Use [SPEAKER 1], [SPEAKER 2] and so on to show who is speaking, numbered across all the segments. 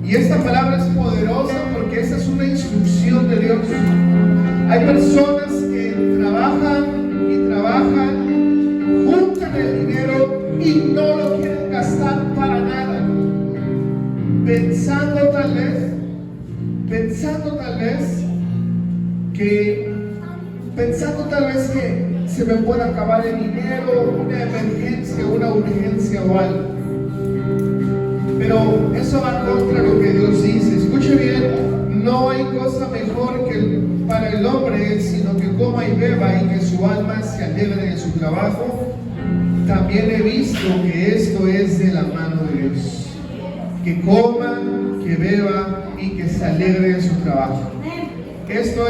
[SPEAKER 1] Y esta palabra es poderosa porque esa es una instrucción de Dios. Hay personas que trabajan y trabajan, juntan el dinero y no lo quieren gastar para nada, pensando tal vez que se me puede acabar el dinero, una emergencia, una urgencia o algo. Pero eso va contra lo que Dios dice. Escuche bien, no hay cosa mejor para el hombre, sino que coma y beba y que su alma se alegre de su trabajo. También he visto que esto es de la mano de Dios. Que coma, que beba y que se alegre de su trabajo. ¿Esto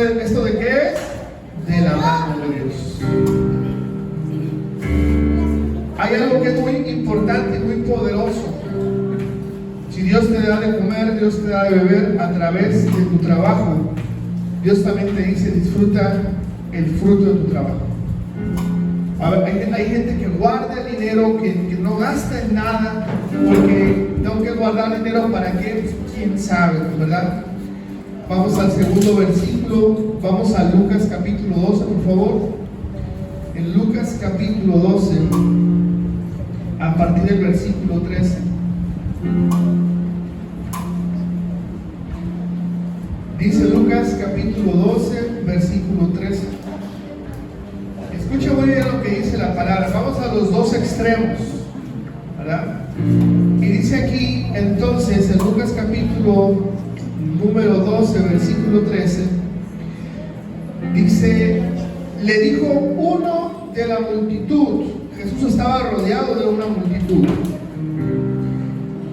[SPEAKER 1] de qué es? De la mano de Dios. Hay algo que es muy importante, muy poderoso. Si Dios te da de comer, Dios te da de beber a través de tu trabajo, Dios también te dice: disfruta el fruto de tu trabajo. A ver, hay gente que guarda el dinero, que no gasta en nada, porque tengo que guardar dinero para qué, quién sabe, ¿verdad? Vamos al segundo versículo, vamos a Lucas capítulo 12, por favor. En Lucas capítulo 12, a partir del versículo 13. Dice Lucas capítulo 12, versículo 13. Escucha muy bien lo que dice la palabra. Vamos a los dos extremos, ¿verdad? Y dice aquí, entonces, en Lucas capítulo número 12, versículo 13, dice: le dijo uno de la multitud. Jesús estaba rodeado de una multitud.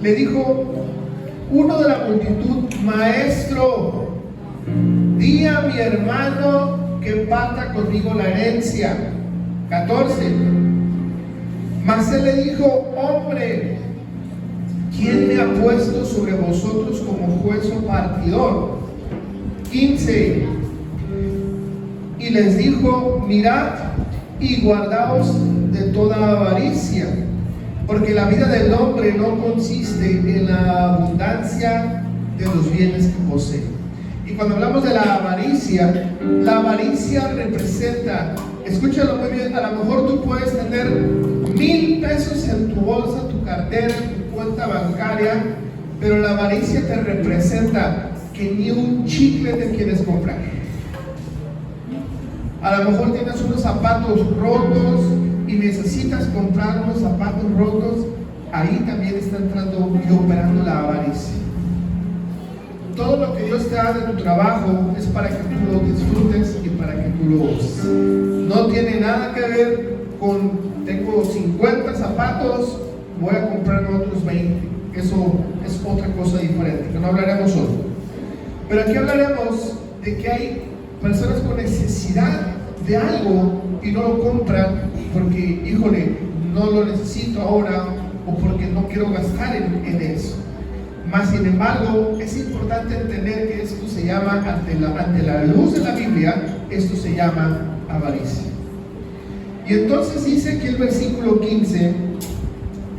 [SPEAKER 1] Le dijo uno de la multitud: maestro, di a mi hermano que parta conmigo la herencia. 14. Mas él le dijo: hombre, ¿quién me ha puesto sobre vosotros como juez o partidor? 15. Y les dijo: mirad y guardaos de toda avaricia, porque la vida del hombre no consiste en la abundancia de los bienes que posee. Y cuando hablamos de la avaricia representa, escúchalo muy bien, a lo mejor tú puedes tener 1,000 pesos en tu bolsa, tu cartera, en tu cuenta bancaria, pero la avaricia te representa que ni un chicle te quieres comprar. A lo mejor tienes unos zapatos rotos y necesitas comprar unos zapatos rotos. Ahí también está entrando y operando la avaricia. Todo lo que Dios te da de tu trabajo es para que tú lo disfrutes y para que tú lo uses. No tiene nada que ver con: tengo 50 zapatos, voy a comprarme otros 20. Eso es otra cosa diferente, que no hablaremos hoy. Pero aquí hablaremos de que hay personas con necesidad de algo y no lo compran porque, híjole, no lo necesito ahora, o porque no quiero gastar en eso. Mas sin embargo, es importante entender que esto se llama, ante la luz de la Biblia, esto se llama avaricia. Y entonces dice que el versículo 15,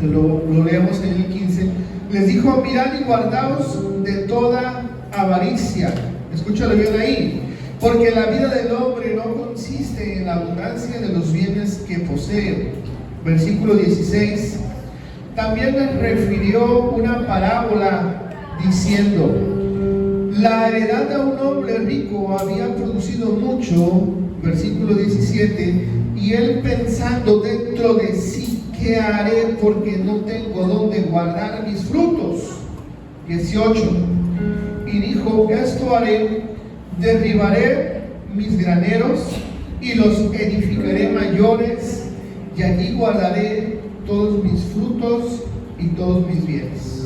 [SPEAKER 1] lo leemos en el 15, les dijo: mirad y guardaos de toda avaricia. Escúchalo bien ahí. Porque la vida del hombre no consiste en la abundancia de los bienes que posee. Versículo 16. También les refirió una parábola diciendo: la heredad de un hombre rico había producido mucho. Versículo 17. Y él, pensando dentro de sí: ¿qué haré? Porque no tengo dónde guardar mis frutos. 18. Y dijo: esto haré: derribaré mis graneros y los edificaré mayores, y allí guardaré todos mis frutos y todos mis bienes.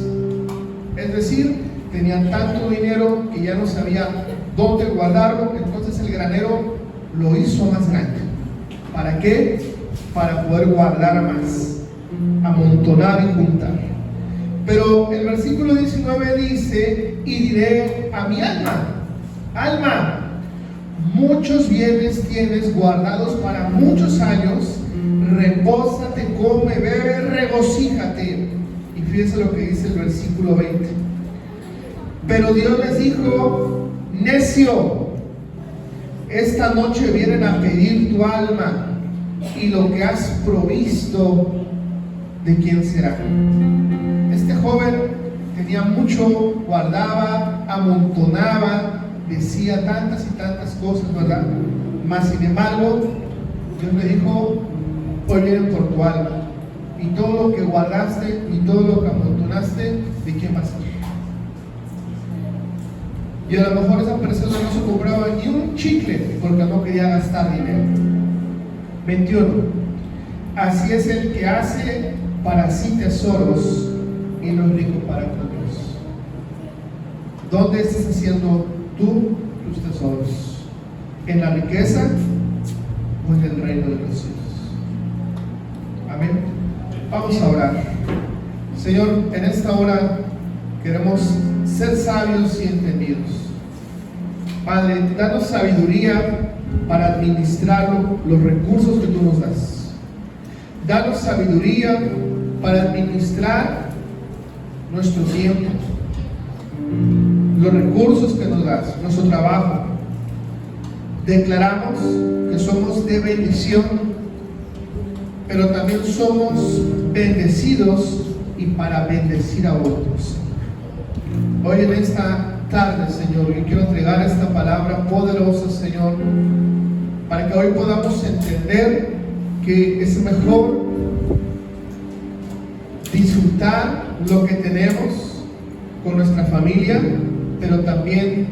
[SPEAKER 1] Es decir, tenían tanto dinero que ya no sabía dónde guardarlo. Entonces el granero lo hizo más grande. ¿Para qué? Para poder guardar más, amontonar y juntar. Pero el versículo 19 dice: y diré a mi alma: alma, muchos bienes tienes guardados para muchos años, repósate, come, bebe, regocíjate. Y fíjense lo que dice el versículo 20: Pero Dios les dijo: necio, esta noche vienen a pedir tu alma, y lo que has provisto, ¿de quién será? Este joven tenía mucho, guardaba, amontonaba, decía tantas y tantas cosas, ¿verdad? Mas sin embargo, Dios le dijo: hoy vienen por tu alma, y todo lo que guardaste y todo lo que amontonaste, ¿de quién va a ser? Y a lo mejor esa persona no se compraba ni un chicle porque no quería gastar dinero. 21. Así es el que hace para sí tesoros y no es rico para con Dios. ¿Dónde estás haciendo tú tus tesoros? ¿En la riqueza o en el reino de los cielos? Amén. Vamos a orar. Señor, en esta hora queremos ser sabios y entendidos. Padre, danos sabiduría para administrar los recursos que tú nos das. Danos sabiduría para administrar nuestro tiempo, los recursos que nos das, nuestro trabajo. Declaramos que somos de bendición, pero también somos bendecidos y para bendecir a otros. Hoy en esta tarde, Señor, yo quiero entregar esta palabra poderosa, Señor, para que hoy podamos entender que es mejor disfrutar lo que tenemos con nuestra familia, pero también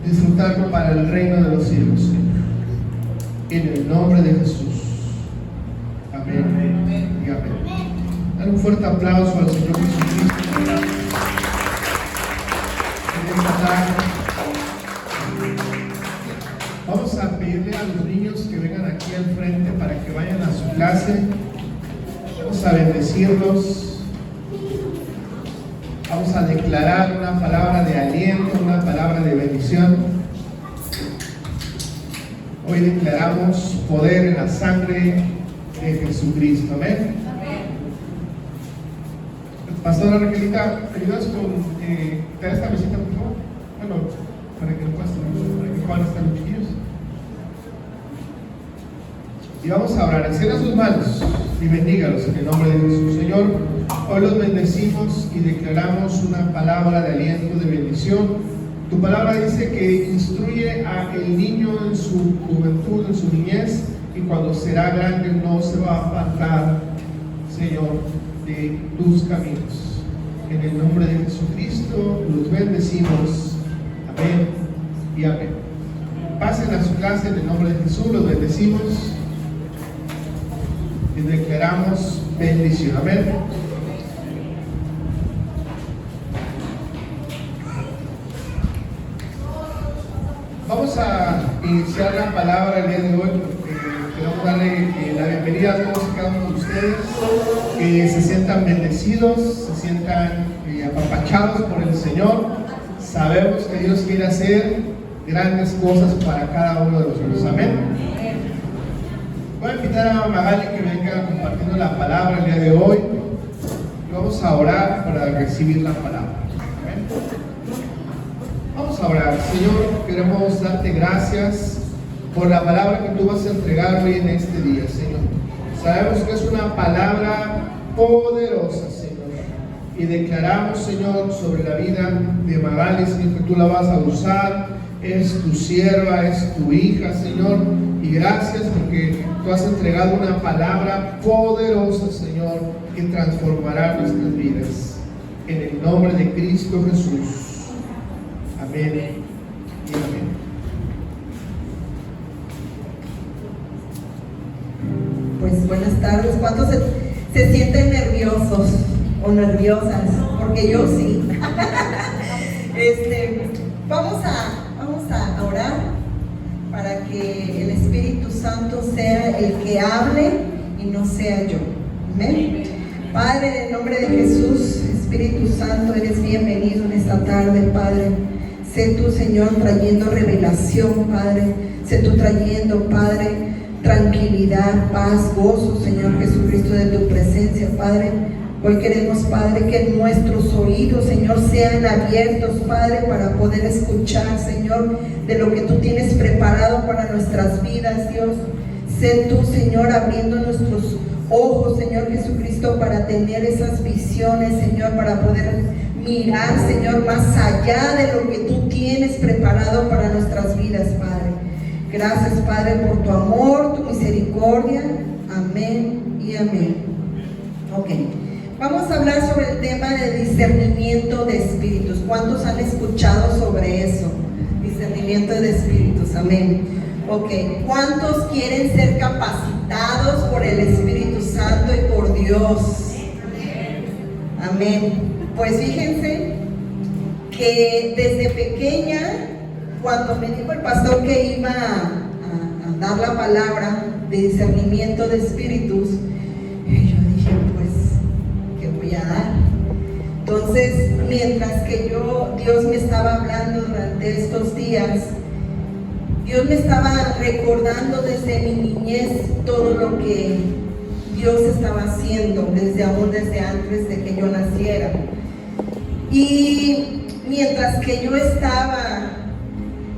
[SPEAKER 1] disfrutarlo para el reino de los cielos, Señor. En el nombre de Jesús. Amén. Amén. Y amén. Dar un fuerte aplauso al Señor Jesucristo. Vamos a pedirle a los niños que vengan aquí al frente para que vayan a su clase. Vamos a bendecirlos. Vamos a declarar una palabra de aliento, una palabra de bendición. Hoy declaramos poder en la sangre de Jesucristo. Amén. Pastora Raquelita, ¿te ayudas con traer esta visita, por favor? Bueno, para que puedan estar los chiquillos. Y vamos a orar. Encienda sus manos y bendígalos en el nombre de Jesús. Señor, hoy los bendecimos y declaramos una palabra de aliento, de bendición. Tu palabra dice que instruye a el niño en su juventud, en su niñez, y cuando será grande no se va a apartar, Señor, de tus caminos. En el nombre de Jesucristo los bendecimos. Amén y amén. Pasen a su clase en el nombre de Jesús, los bendecimos y declaramos bendición. Amén. Vamos a iniciar la palabra el día de hoy. Queremos darle la bienvenida a todos y cada uno de ustedes, que se sientan bendecidos, se sientan apapachados por el Señor. Sabemos que Dios quiere hacer grandes cosas para cada uno de nosotros. Amén. Voy a invitar a Magali que venga compartiendo la palabra el día de hoy. Y vamos a orar para recibir la palabra. Amén. Vamos a orar. Señor, queremos darte gracias por la palabra que tú vas a entregar hoy en este día, Señor. Sabemos que es una palabra poderosa, Señor, y declaramos, Señor, sobre la vida de Magali, Señor, que tú la vas a usar. Es tu sierva, es tu hija, Señor, y gracias porque tú has entregado una palabra poderosa, Señor, que transformará nuestras vidas. En el nombre de Cristo Jesús. Amén y amén.
[SPEAKER 2] Pues buenas tardes. ¿Cuántos se sienten nerviosos o nerviosas? Porque yo sí. Vamos a orar para que el Espíritu Santo sea el que hable y no sea yo. Amén. Padre, en el nombre de Jesús, Espíritu Santo, eres bienvenido en esta tarde, Padre. Sé tú, Señor, trayendo revelación, Padre. Sé tú trayendo, Padre, tranquilidad, paz, gozo, Señor Jesucristo, de tu presencia, Padre. Hoy queremos, Padre, que nuestros oídos, Señor, sean abiertos, Padre, para poder escuchar, Señor, de lo que tú tienes preparado para nuestras vidas, Dios. Sé tú, Señor, abriendo nuestros ojos, Señor Jesucristo, para tener esas visiones, Señor, para poder mirar, Señor, más allá de lo que tú tienes preparado para nuestras vidas, Padre. Gracias, Padre, por tu amor, tu misericordia. Amén y amén. Ok. Vamos a hablar sobre el tema de discernimiento de espíritus. ¿Cuántos han escuchado sobre eso? Discernimiento de espíritus, amén. Ok, ¿cuántos quieren ser capacitados por el Espíritu Santo y por Dios? Amén. Pues fíjense que desde pequeña, cuando me dijo el pastor que iba a dar la palabra de discernimiento de espíritus, yo dije, voy a dar. Entonces, mientras que Dios me estaba hablando durante estos días, Dios me estaba recordando desde mi niñez todo lo que Dios estaba haciendo, desde antes de que yo naciera. Y mientras que yo estaba,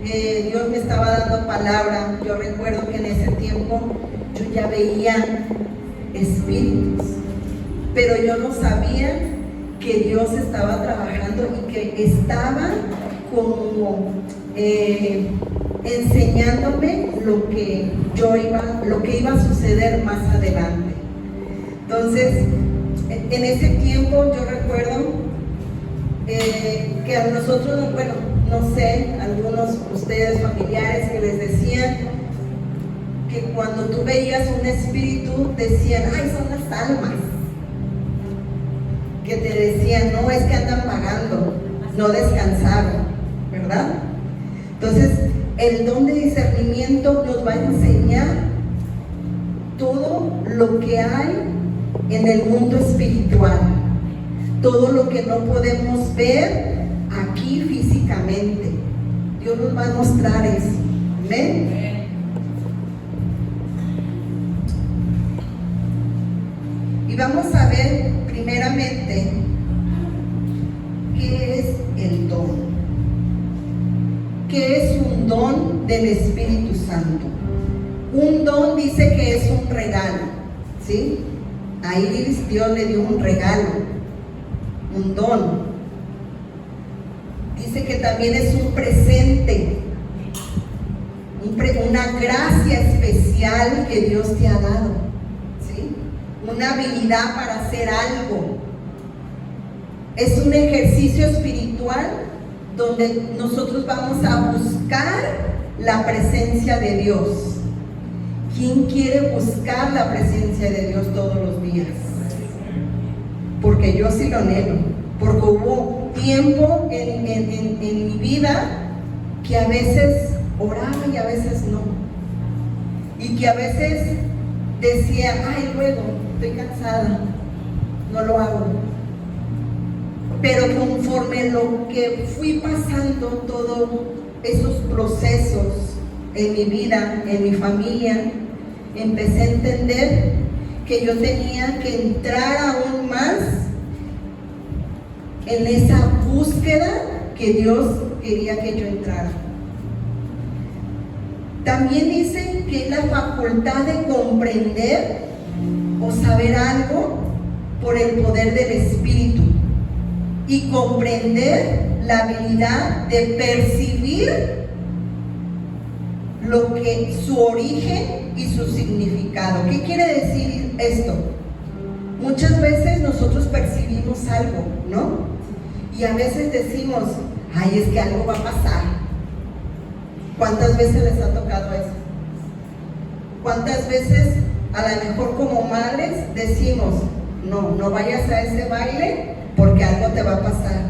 [SPEAKER 2] Dios me estaba dando palabra. Yo recuerdo que en ese tiempo yo ya veía espíritus, pero yo no sabía que Dios estaba trabajando y que estaba como enseñándome lo que iba a suceder más adelante. Entonces, en ese tiempo yo recuerdo que a nosotros, bueno, no sé, algunos ustedes familiares que les decían que cuando tú veías un espíritu decían, ay, son las almas. Que te decían, no, es que andan pagando, no descansaron, ¿verdad? Entonces, el don de discernimiento nos va a enseñar todo lo que hay en el mundo espiritual, todo lo que no podemos ver aquí físicamente. Dios nos va a mostrar eso. Amén. Y vamos a ver primeramente qué es el don. ¿Qué es un don del Espíritu Santo? Un don dice que es un regalo, ¿sí? Ahí Dios le dio un regalo, un don. Dice que también es un presente, una gracia especial que Dios te ha dado, ¿sí? Una habilidad para hacer algo. Es un ejercicio espiritual donde nosotros vamos a buscar la presencia de Dios. ¿Quién quiere buscar la presencia de Dios todos los días? Porque yo sí lo anhelo, porque hubo tiempo en mi vida que a veces oraba y a veces no, y que a veces decía, ay, luego estoy cansada, no lo hago. Pero conforme lo que fui pasando todos esos procesos en mi vida, en mi familia, empecé a entender que yo tenía que entrar aún más en esa búsqueda que Dios quería que yo entrara. También dice que es la facultad de comprender o saber algo por el poder del Espíritu, y comprender la habilidad de percibir lo que su origen y su significado. ¿Qué quiere decir esto? Muchas veces nosotros percibimos algo, ¿no? Y a veces decimos, ay, es que algo va a pasar. ¿Cuántas veces les ha tocado eso? ¿Cuántas veces a lo mejor como madres decimos, no vayas a ese baile porque algo te va a pasar?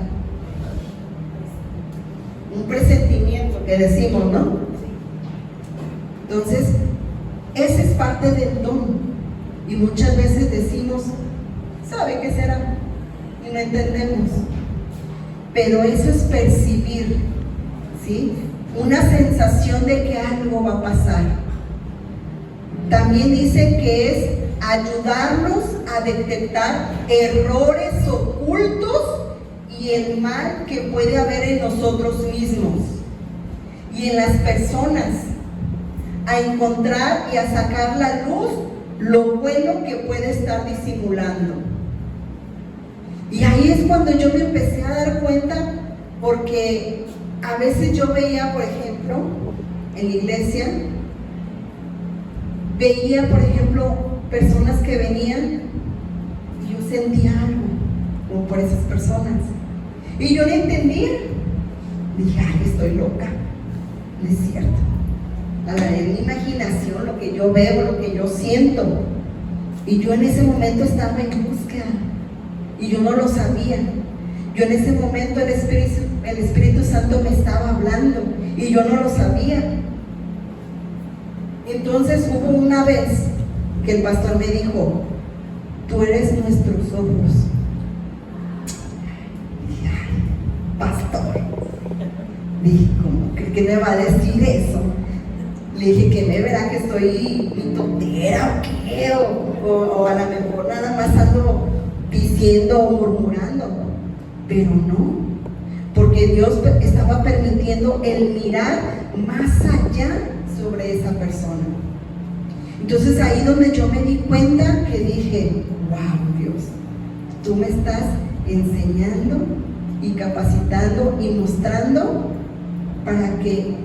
[SPEAKER 2] Un presentimiento que decimos, ¿no? Entonces, ese es parte del don. Y muchas veces decimos, ¿sabe qué será? Y no entendemos. Pero eso es percibir, ¿sí? Una sensación de que algo va a pasar. También dice que es ayudarnos a detectar errores ocultos y el mal que puede haber en nosotros mismos y en las personas, a encontrar y a sacar la luz lo bueno que puede estar disimulando. Y ahí es cuando yo me empecé a dar cuenta, porque a veces yo veía, por ejemplo, en la iglesia, veía, por ejemplo, personas que venían y yo sentía algo como por esas personas y yo no entendía. Dije, ay, estoy loca. No es cierto. Es mi imaginación, lo que yo veo, lo que yo siento. Y yo en ese momento estaba en búsqueda y yo no lo sabía. Yo en ese momento el Espíritu Santo me estaba hablando y yo no lo sabía. Entonces hubo una vez que el pastor me dijo, tú eres nuestros ojos. Dije, ay, pastor. Dije, ¿cómo que me va a decir eso? Le dije, que me verá que estoy tontera o qué, o a lo mejor nada más ando diciendo o murmurando. Pero no, porque Dios estaba permitiendo el mirar más allá sobre esa persona. Entonces ahí donde yo me di cuenta que dije, wow, Dios, tú me estás enseñando y capacitando y mostrando para que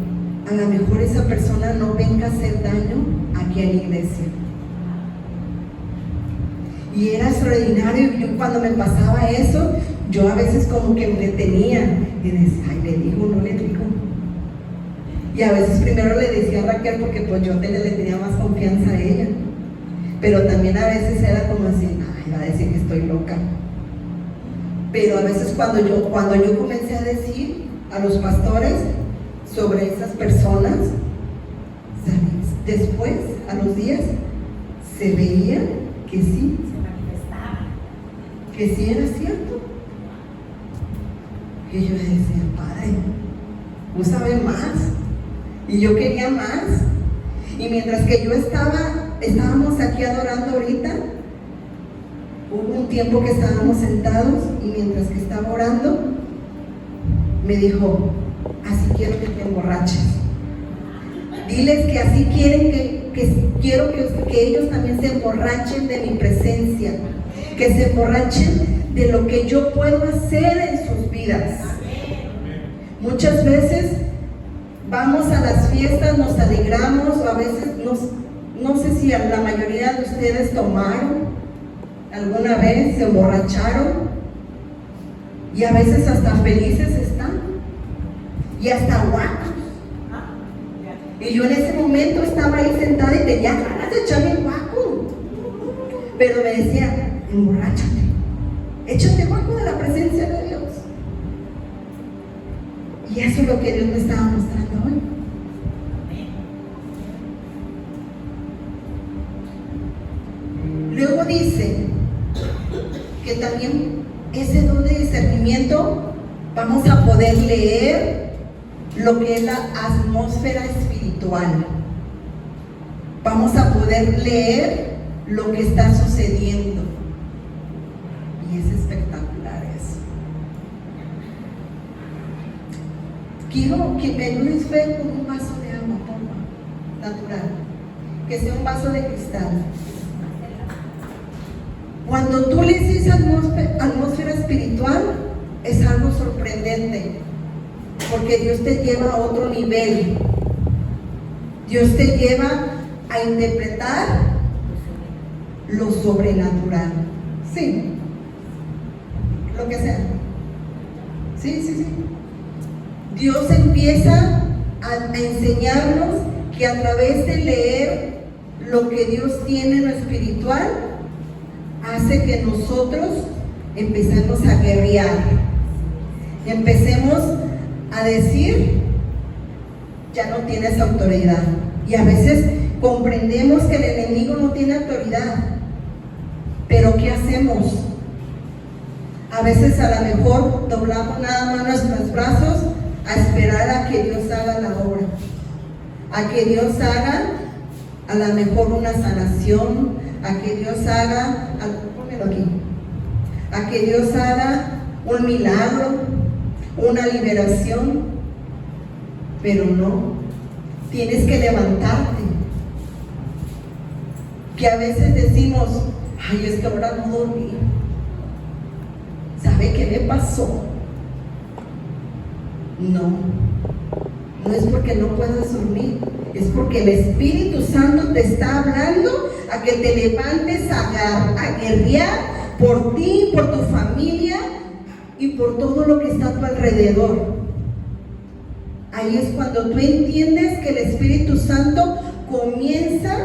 [SPEAKER 2] a lo mejor esa persona no venga a hacer daño aquí a la iglesia. Y era extraordinario. Yo cuando me pasaba eso, yo a veces como que me detenía y decía, ay, ¿le digo o no le digo? Y a veces primero le decía a Raquel porque pues yo le tenía más confianza a ella, pero también a veces era como así, ay, va a decir que estoy loca. Pero a veces cuando yo comencé a decir a los pastores sobre esas personas, ¿sabes? Después, a los días, se veía que sí, que sí era cierto. Y yo decía, Padre, tú sabes más. Y yo quería más. Y mientras que yo estábamos aquí adorando ahorita, hubo un tiempo que estábamos sentados y mientras que estaba orando, me dijo, así quiero que te emborraches. Diles que así quieren que quiero que ellos también se emborrachen de mi presencia, que se emborrachen de lo que yo puedo hacer en sus vidas. Muchas veces vamos a las fiestas, nos alegramos, o a veces no sé si la mayoría de ustedes tomaron alguna vez, se emborracharon, y a veces hasta felices están, y hasta guapos. Y yo en ese momento estaba ahí sentada y tenía ganas de echarme guaco, pero me decía, emborráchate, échate guaco de la presencia de Dios. Y eso es lo que Dios me estaba mostrando hoy. Luego dice que también ese don de discernimiento vamos a poder leer lo que es la atmósfera espiritual. Vamos a poder leer lo que está sucediendo. Y es espectacular eso. Quiero que me ayudes a ver con un vaso de agua, porfa, natural, que sea un vaso de cristal. Cuando tú le dices atmósfera espiritual, es algo sorprendente, porque Dios te lleva a otro nivel. Dios te lleva a interpretar lo sobrenatural. Sí, lo que sea. Sí. Dios empieza a enseñarnos que a través de leer lo que Dios tiene en lo espiritual, hace que nosotros empecemos a guerrear, empecemos a decir, ya no tienes autoridad. Y a veces comprendemos que el enemigo no tiene autoridad, pero ¿qué hacemos? A veces a lo mejor doblamos nada más nuestros brazos a esperar a que Dios haga la obra, a que Dios haga a lo mejor una sanación, a que Dios haga, pónmelo aquí, a que Dios haga un milagro, una liberación, pero no, tienes que levantarte. Que a veces decimos, ay, es que ahora no dormí. ¿Sabe qué me pasó? No es porque no puedas dormir, es porque el Espíritu Santo te está hablando a que te levantes a guerrear por ti, por tu familia y por todo lo que está a tu alrededor. Ahí es cuando tú entiendes que el Espíritu Santo comienza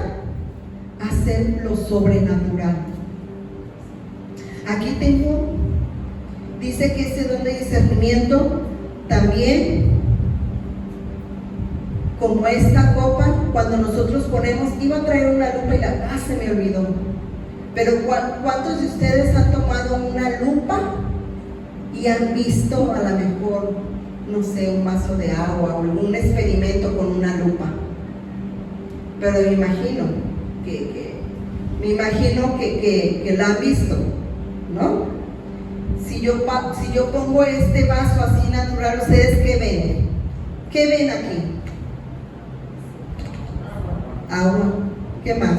[SPEAKER 2] a hacer lo sobrenatural. Aquí tengo, dice que ese don de discernimiento también, como esta copa, cuando nosotros ponemos, iba a traer una lupa y se me olvidó. Pero ¿cuántos de ustedes han tomado una lupa y han visto a lo mejor, no sé, un vaso de agua o algún experimento con una lupa? Pero me imagino que la han visto, ¿no? Si yo pongo este vaso así natural, ¿ustedes qué ven? ¿Qué ven aquí? Agua. ¿Qué más?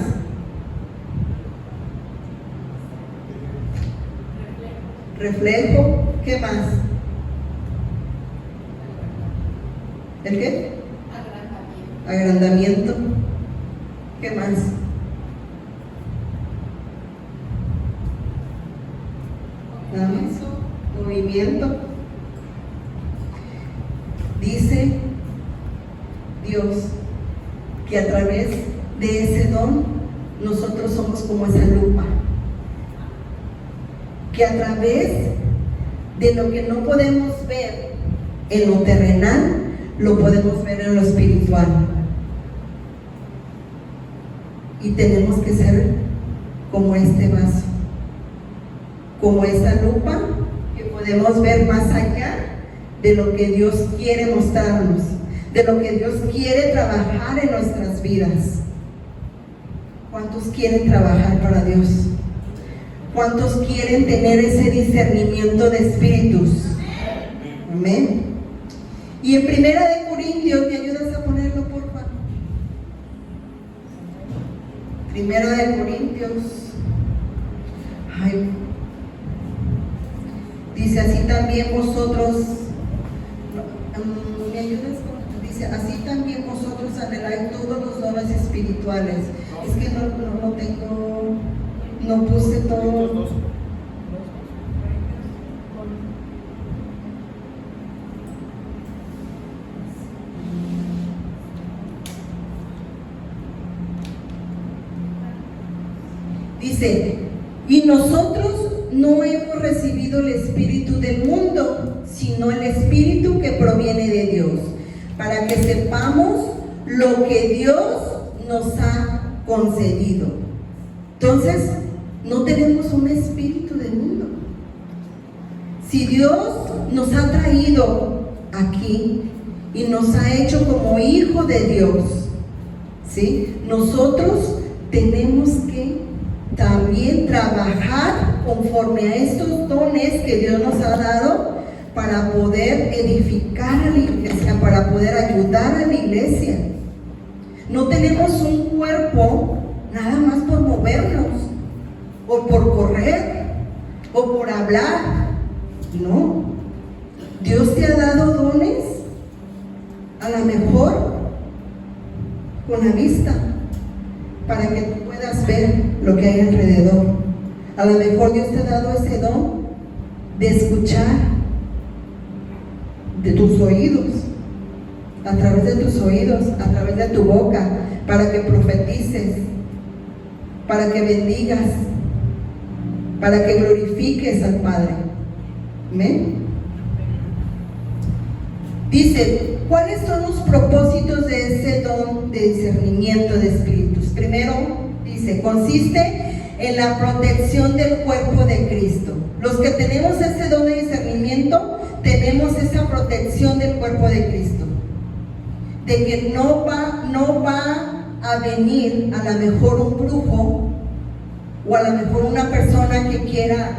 [SPEAKER 2] Reflejo. ¿Qué más? ¿El qué? Agrandamiento. ¿Qué más? Nada más. Movimiento. Dice Dios que a través de ese don nosotros somos como esa lupa, que a través de lo que no podemos ver en lo terrenal, lo podemos ver en lo espiritual. Y tenemos que ser como este vaso, como esta lupa, que podemos ver más allá de lo que Dios quiere mostrarnos, de lo que Dios quiere trabajar en nuestras vidas. ¿Cuántos quieren trabajar para Dios? ¿Cuántos quieren tener ese discernimiento de espíritus? Amén. Y en 1 Corintios, ¿me ayudas a ponerlo, por favor? 1 Corintios. Ay. Dice, así también vosotros, ¿me ayudas? Dice, así también vosotros anheláis todos los dones espirituales. Es que no tengo, no puse todo. Dice, y nosotros no hemos recibido el espíritu del mundo, sino el espíritu que proviene de Dios, para que sepamos lo que Dios nos ha concedido. Entonces, no tenemos un espíritu del mundo. Si Dios nos ha traído aquí y nos ha hecho como hijo de Dios, ¿sí? Nosotros tenemos que también trabajar conforme a estos dones que Dios nos ha dado para poder edificar a la iglesia, para poder ayudar a la iglesia. No tenemos un cuerpo nada más por movernos, o por correr, o por hablar. No. Dios te ha dado dones, a lo mejor con la vista, para que tú puedas ver lo que hay alrededor. A lo mejor Dios te ha dado ese don de escuchar, de tus oídos, a través de tus oídos, a través de tu boca, para que profetices, para que bendigas, para que glorifiques al Padre. ¿Amén? Dice, ¿cuáles son los propósitos de ese don de discernimiento de espíritus? Primero, dice, consiste en la protección del cuerpo de Cristo. Los que tenemos ese don de discernimiento, tenemos esa protección del cuerpo de Cristo, de que no va a venir a lo mejor un brujo O a lo mejor una persona que quiera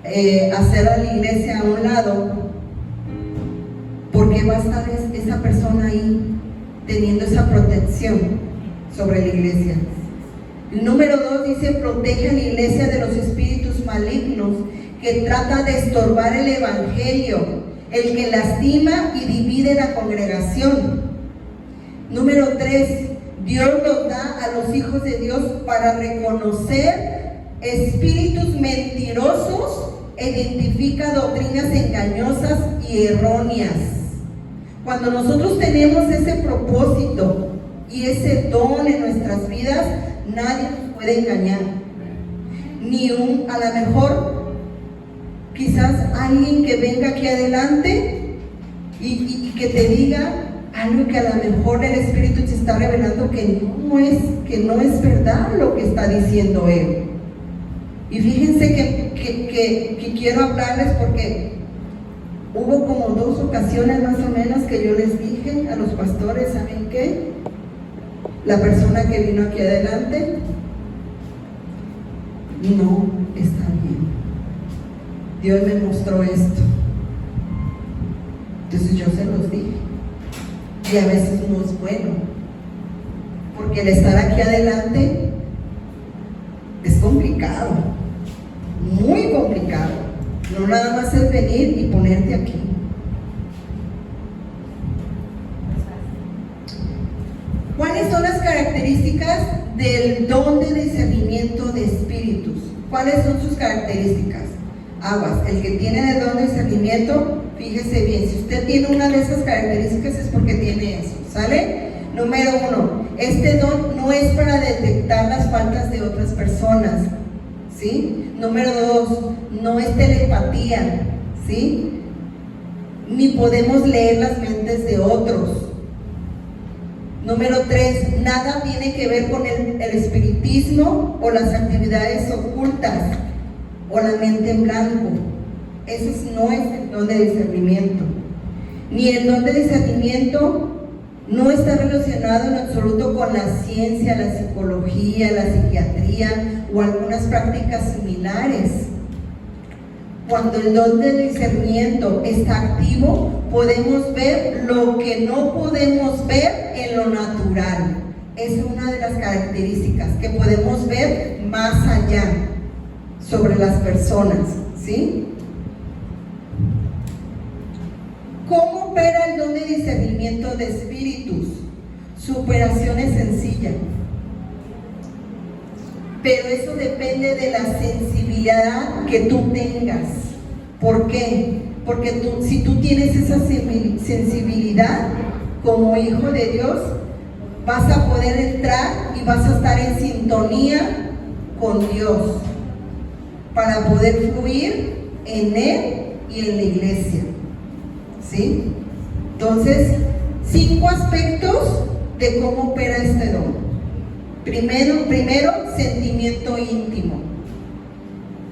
[SPEAKER 2] hacer a la iglesia a un lado, porque va a estar esa persona ahí teniendo esa protección sobre la iglesia. El número 2 dice: protege a la iglesia de los espíritus malignos que tratan de estorbar el evangelio, el que lastima y divide la congregación. Número 3, Dios nos da a los hijos de Dios para reconocer espíritus mentirosos e identifica doctrinas engañosas y erróneas. Cuando nosotros tenemos ese propósito y ese don en nuestras vidas, nadie nos puede engañar. A lo mejor, quizás alguien que venga aquí adelante y que te diga algo que a lo mejor el Espíritu te está revelando que no es verdad lo que está diciendo él. Y fíjense que quiero hablarles porque hubo como 2 ocasiones más o menos que yo les dije a los pastores: ¿saben qué? La persona que vino aquí adelante no está bien. Dios me mostró esto. Entonces yo se los dije. Y a veces no es bueno, porque el estar aquí adelante es complicado, muy complicado. No nada más es venir y ponerte aquí. ¿Cuáles son las características del don de discernimiento de espíritus? ¿Cuáles son sus características? Aguas, el que tiene el don de discernimiento, fíjese bien, si usted tiene una de esas características es porque tiene eso, ¿sale? Número 1, este don no es para detectar las faltas de otras personas, ¿sí? Número 2, no es telepatía, ¿sí? Ni podemos leer las mentes de otros. Número 3, nada tiene que ver con el espiritismo o las actividades ocultas o la mente en blanco. Ese no es el don de discernimiento. Ni el don de discernimiento no está relacionado en absoluto con la ciencia, la psicología, la psiquiatría o algunas prácticas similares. Cuando el don de discernimiento está activo, podemos ver lo que no podemos ver en lo natural. Es una de las características que podemos ver más allá sobre las personas, ¿sí? ¿Cómo opera el don de discernimiento de espíritus? Su operación es sencilla, pero eso depende de la sensibilidad que tú tengas. ¿Por qué? Porque si tú tienes esa sensibilidad como hijo de Dios, vas a poder entrar y vas a estar en sintonía con Dios para poder fluir en Él y en la iglesia, ¿sí? Entonces, 5 aspectos de cómo opera este don. Primero, sentimiento íntimo.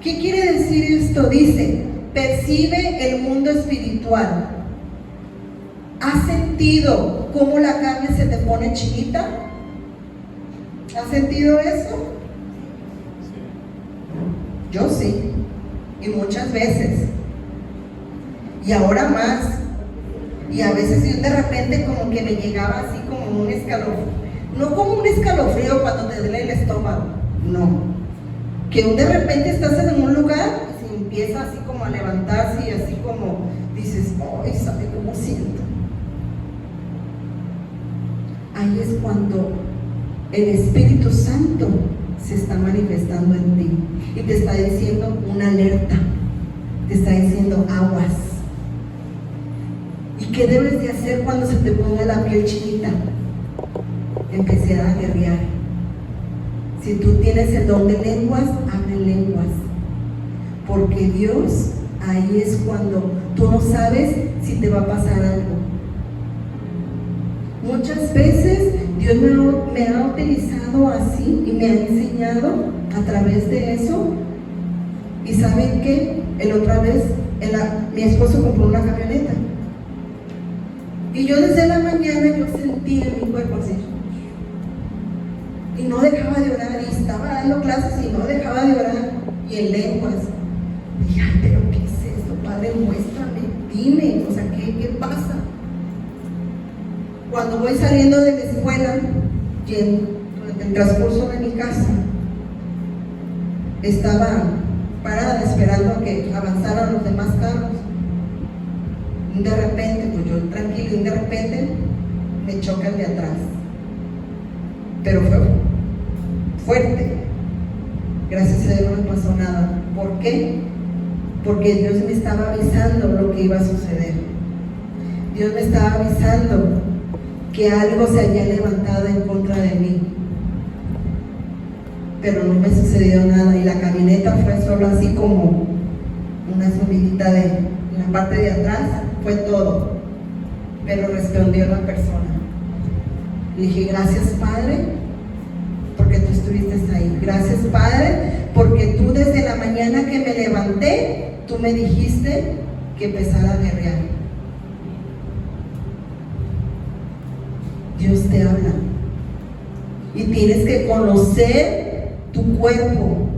[SPEAKER 2] ¿Qué quiere decir esto? Dice: percibe el mundo espiritual. ¿Has sentido cómo la carne se te pone chinita? ¿Has sentido eso? Yo sí, y muchas veces, y ahora más. Y a veces yo de repente como que me llegaba así como un escalofrío, no como un escalofrío cuando te duele el estómago, no, que de repente estás en un lugar y se empieza así como a levantarse y así como dices: ¡ay, sabe cómo siento! Ahí es cuando el Espíritu Santo se está manifestando en ti y te está diciendo una alerta, te está diciendo aguas. ¿Y qué debes de hacer cuando se te ponga la piel chinita? Empezar a guerrear. Si tú tienes el don de lenguas, habla en lenguas, porque Dios, ahí es cuando tú no sabes si te va a pasar algo. Muchas veces Dios me ha utilizado así y me ha enseñado a través de eso. Y ¿saben qué? Otra vez mi esposo compró una camioneta y yo desde la mañana yo sentía en mi cuerpo así, y no dejaba de orar, y estaba dando clases y no dejaba de orar, y en lenguas. Dije, ay, pero ¿qué es esto, Padre? Muéstrame, dime, o sea, ¿qué pasa? Cuando voy saliendo de la escuela, y en el transcurso de mi casa, estaba parada esperando a que avanzaran los demás carros. Y de repente, pues yo tranquilo, y de repente me choca el de atrás. Pero fue fuerte. Gracias a Dios no me pasó nada. ¿Por qué? Porque Dios me estaba avisando lo que iba a suceder. Dios me estaba avisando que algo se había levantado en contra de mí. Pero no me sucedió nada, y la camioneta fue solo así como una subidita en la parte de atrás, fue todo. Pero respondió la persona. Le dije, gracias, Padre, porque tú estuviste ahí. Gracias, Padre, porque tú desde la mañana que me levanté, tú me dijiste que empezara a guerrear. Dios te habla. Y tienes que conocer tu cuerpo.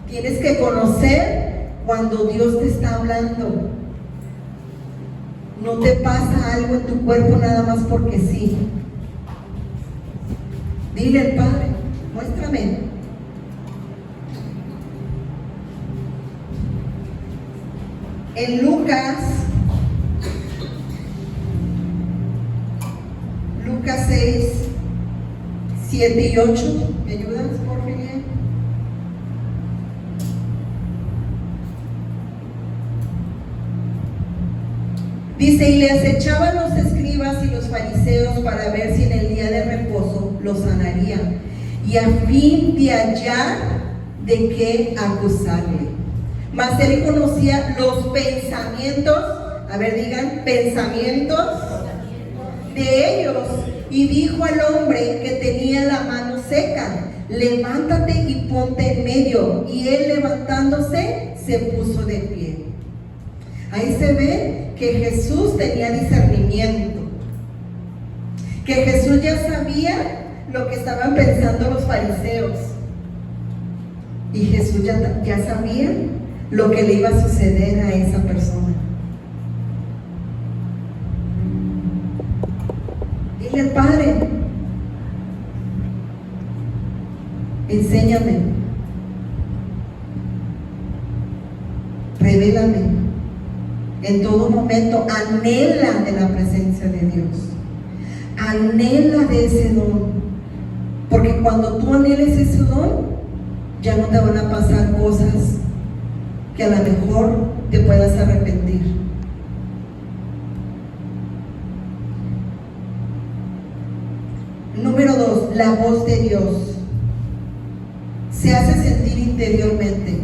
[SPEAKER 2] Tienes que conocer cuando Dios te está hablando. No te pasa algo en tu cuerpo nada más porque sí. Dile al Padre, muéstrame. En Lucas 6, 7 y 8, ¿me ayudas, por favor? Dice, y le acechaban los escribas y los fariseos para ver si en el día de reposo los sanarían, y a fin de hallar de qué acusarle. Mas él conocía los pensamientos, a ver, digan, pensamientos de ellos, y dijo al hombre que tenía la mano seca, levántate y ponte en medio. Y él, levantándose, se puso de pie. Ahí se ve que Jesús tenía discernimiento, que Jesús ya sabía lo que estaban pensando los fariseos, y Jesús ya sabía lo que le iba a suceder a esa persona. Dile al Padre, enséñame, revélame. En todo momento anhela de la presencia de Dios, anhela de ese don, porque cuando tú anheles ese don, ya no te van a pasar cosas que a lo mejor te puedas arrepentir. Número 2, la voz de Dios se hace sentir interiormente.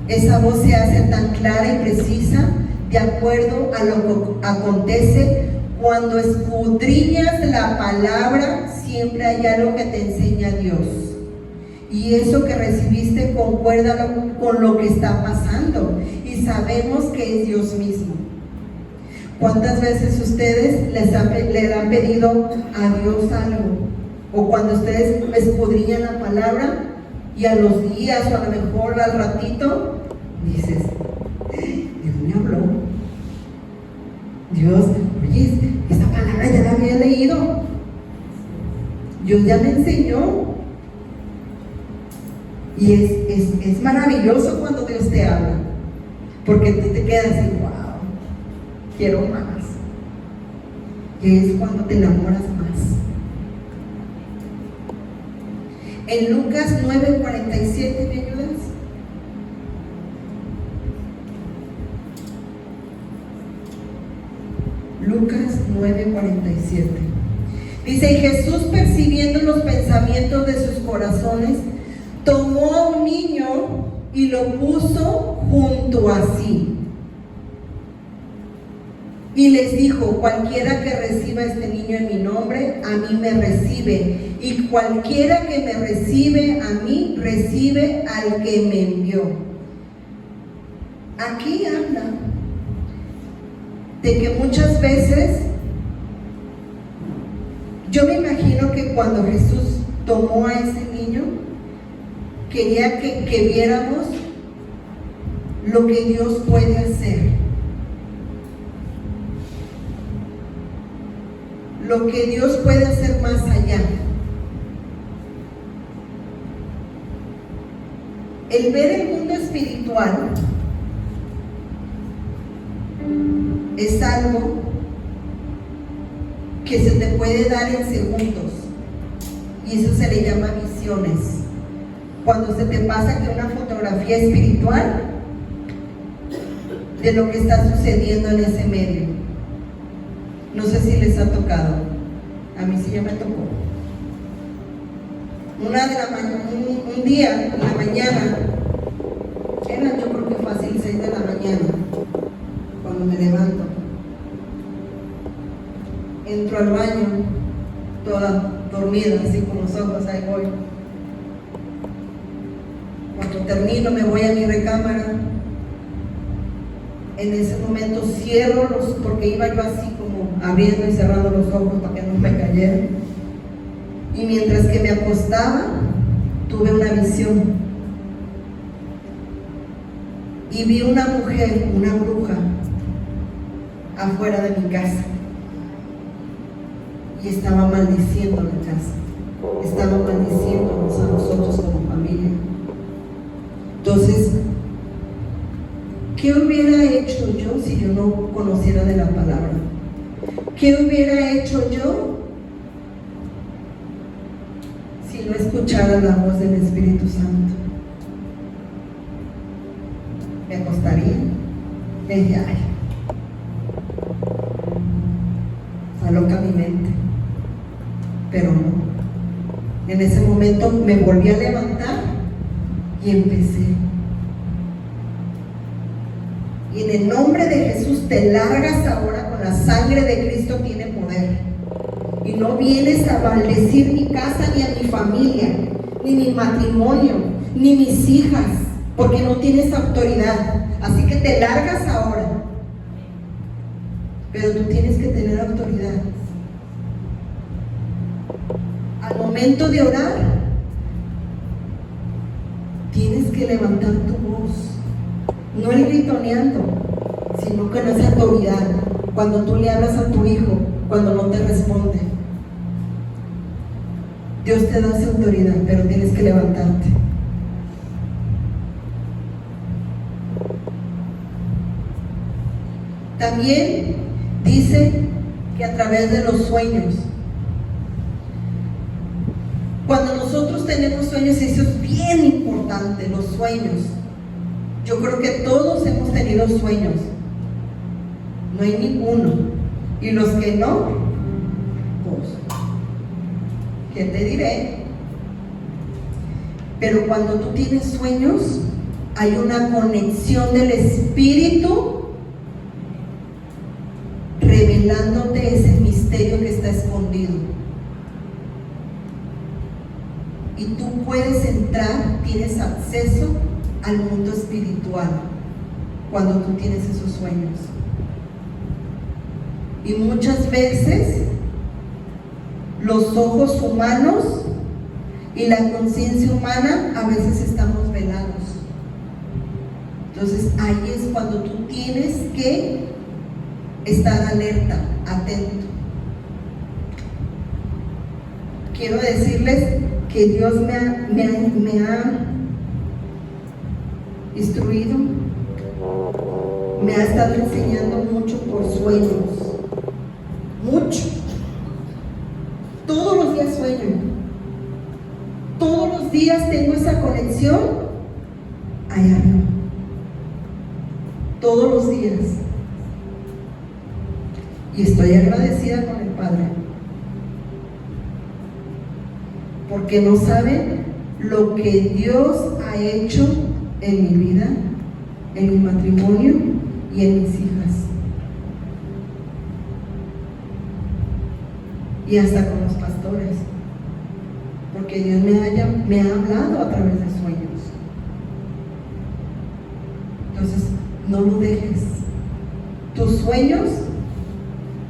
[SPEAKER 2] Esa voz se hace tan clara y precisa de acuerdo a lo que acontece. Cuando escudriñas la palabra, siempre hay algo que te enseña Dios, y eso que recibiste concuerda con lo que está pasando, y sabemos que es Dios mismo. ¿Cuántas veces ustedes le han pedido a Dios algo? O cuando ustedes escudriñan la palabra y a los días o a lo mejor al ratito dices, Dios me habló. Dios, oye, esta palabra ya la había leído. Dios ya me enseñó. Y es maravilloso cuando Dios te habla, porque tú te quedas así, wow, quiero más. Y es cuando te enamoras más. En Lucas 9:47, ¿me ayudas? Lucas 9:47. Dice, y Jesús, percibiendo los pensamientos de sus corazones, tomó a un niño y lo puso junto a sí. Y les dijo, cualquiera que reciba a este niño en mi nombre, a mí me recibe. Y cualquiera que me recibe a mí, recibe al que me envió. Aquí habla de que muchas veces, yo me imagino que cuando Jesús tomó a ese niño, quería que viéramos lo que Dios puede hacer. Lo que Dios puede hacer más allá. El ver el mundo espiritual es algo que se te puede dar en segundos, y eso se le llama visiones. Cuando se te pasa que una fotografía espiritual de lo que está sucediendo en ese medio. No sé si les ha tocado. A mí sí ya me tocó. Un día, en la mañana, era yo creo que fácil 6 de la mañana, cuando me levanto. Entro al baño, toda dormida, así con los ojos, ahí voy. Cuando termino, me voy a mi recámara. En ese momento cierro porque iba yo así como abriendo y cerrando los ojos para que no me cayeran. Y mientras que me acostaba, tuve una visión. Y vi una mujer, una bruja, afuera de mi casa. Y estaba maldiciendo la casa. Estaba maldiciéndonos a nosotros como familia. Entonces, ¿qué hubiera hecho yo si yo no conociera de la palabra? ¿Qué hubiera hecho yo si no escuchara la voz del Espíritu Santo? Me acostaría, me decía, ay, está loca mi mente. Pero no. En ese momento me volví a levantar y empecé. Y en el nombre de Jesús te largas ahora, con la sangre de Cristo tiene poder. Y no vienes a maldecir mi casa, ni a mi familia, ni mi matrimonio, ni mis hijas, porque no tienes autoridad. Así que te largas ahora. Pero tú tienes que tener autoridad. Al momento de orar, tienes que levantar tu voz. No el gritoneando, sino con esa autoridad. Cuando tú le hablas a tu hijo, cuando no te responde, Dios te da esa autoridad, pero tienes que levantarte. También dice que a través de los sueños, cuando nosotros tenemos sueños, eso es bien importante, los sueños. Yo creo que todos hemos tenido sueños. No hay ninguno. Y los que no, pues, ¿qué te diré? Pero cuando tú tienes sueños, hay una conexión del Espíritu revelándote ese misterio que está escondido. Y tú puedes entrar, tienes acceso al mundo espiritual cuando tú tienes esos sueños. Y muchas veces los ojos humanos y la conciencia humana a veces estamos velados. Entonces ahí es cuando tú tienes que estar alerta, atento. Quiero decirles que Dios me ha instruido, me ha estado enseñando mucho por sueños, mucho. Todos los días sueño, todos los días tengo esa conexión allá arriba, todos los días, y estoy agradecida con el Padre, porque no saben lo que Dios ha hecho en mi vida, en mi matrimonio y en mis hijas, y hasta con los pastores, porque Dios me ha hablado a través de sueños. Entonces no lo dejes. Tus sueños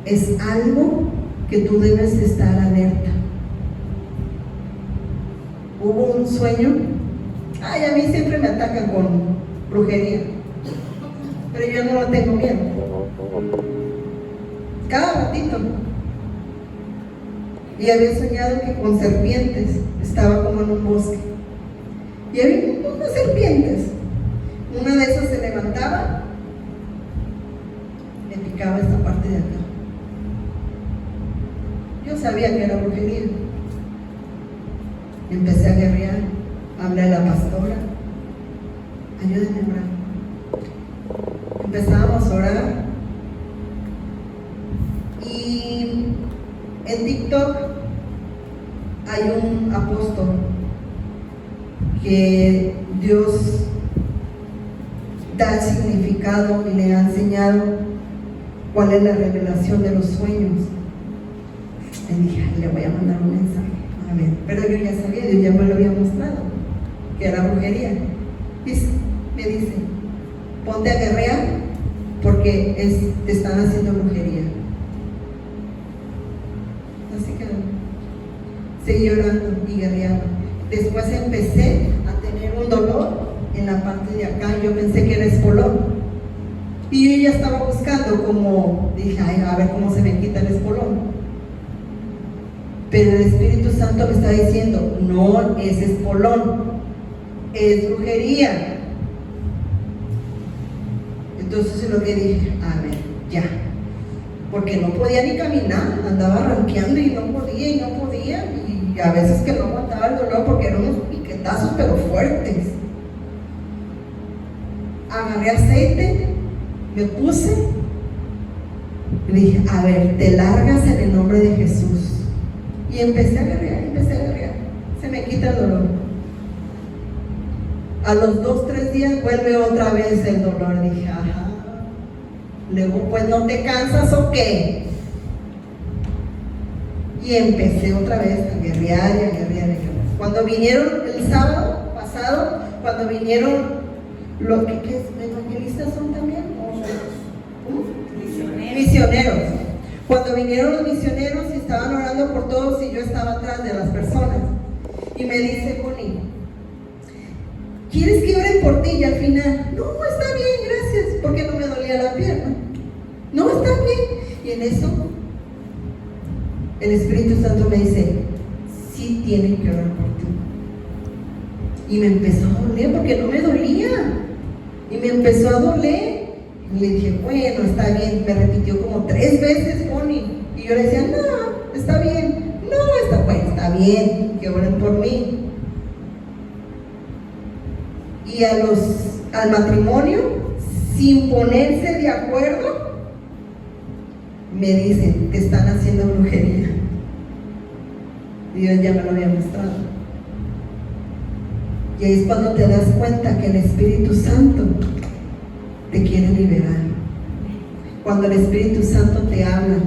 [SPEAKER 2] es algo que tú debes estar alerta. hubo un sueño. Ay, a mí siempre me atacan con brujería, pero yo no lo tengo miedo. Cada ratito. Y había soñado que con serpientes, estaba como en un bosque, y había unas serpientes. Una de esas se levantaba, me picaba esta parte de acá. Yo sabía que era brujería. Empecé a guerrear, hablé a la pastora, ayúdenme a orar. Empezábamos a orar, y en TikTok hay un apóstol que Dios da el significado y le ha enseñado cuál es la revelación de los sueños. Le dije, ay, le voy a mandar un mensaje. A ver, pero yo ya sabía, Dios ya me lo había mostrado, que era brujería. Y me dice, ponte a guerrear porque te están haciendo brujería. Así que seguí orando y guerreando. Después empecé a tener un dolor en la parte de acá. Yo pensé que era espolón, y yo ya estaba buscando como, dije, ay, a ver cómo se me quita el espolón. Pero el Espíritu Santo me está diciendo, no es espolón, es brujería. Entonces lo que dije, a ver, ya, porque no podía ni caminar, andaba ranqueando y no podía, y a veces que no aguantaba el dolor porque eran unos piquetazos pero fuertes. Agarré aceite, me puse y le dije, a ver, te largas en el nombre de Jesús. Y empecé a guerrear, se me quita el dolor. A los 2-3 días vuelve otra vez el dolor. Dije, ajá. Luego, pues, ¿no te cansas o qué? Y empecé otra vez a guerrear y a guerrear. Cuando vinieron el sábado pasado, cuando vinieron los que evangelistas son también, misioneros. Cuando vinieron los misioneros y estaban orando por todos, y yo estaba atrás de las personas, y me dice Connie, ¿quieres que oren por ti? Y al final, no, está bien, gracias, porque no me dolía la pierna. No, está bien. Y en eso el Espíritu Santo me dice, sí tienen que orar por ti. Y me empezó a doler porque no me dolía, y me empezó a doler. Y le dije, bueno, está bien. Me repitió como 3 veces, Connie, y yo le decía, no, está bien, no, está bien, que oren por mí. Y al matrimonio, sin ponerse de acuerdo, me dicen, te están haciendo brujería. Dios ya me lo había mostrado. Y ahí es cuando te das cuenta que el Espíritu Santo te quiere liberar. Cuando el Espíritu Santo te habla.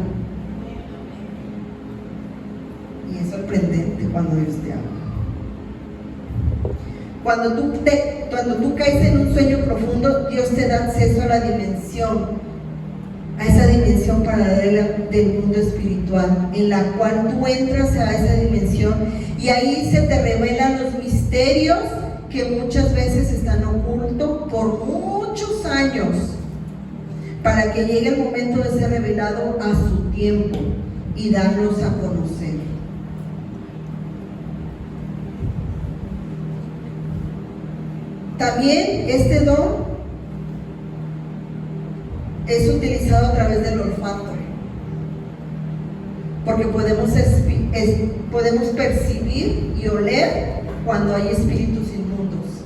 [SPEAKER 2] Y es sorprendente cuando Dios te habla. Cuando tú caes en un sueño profundo, Dios te da acceso a la dimensión, a esa dimensión paralela del mundo espiritual, en la cual tú entras a esa dimensión, y ahí se te revelan los misterios que muchas veces están ocultos por muchos años, para que llegue el momento de ser revelado a su tiempo y darlos a conocer. También este don es utilizado a través del olfato, porque podemos percibir y oler cuando hay espíritus inmundos.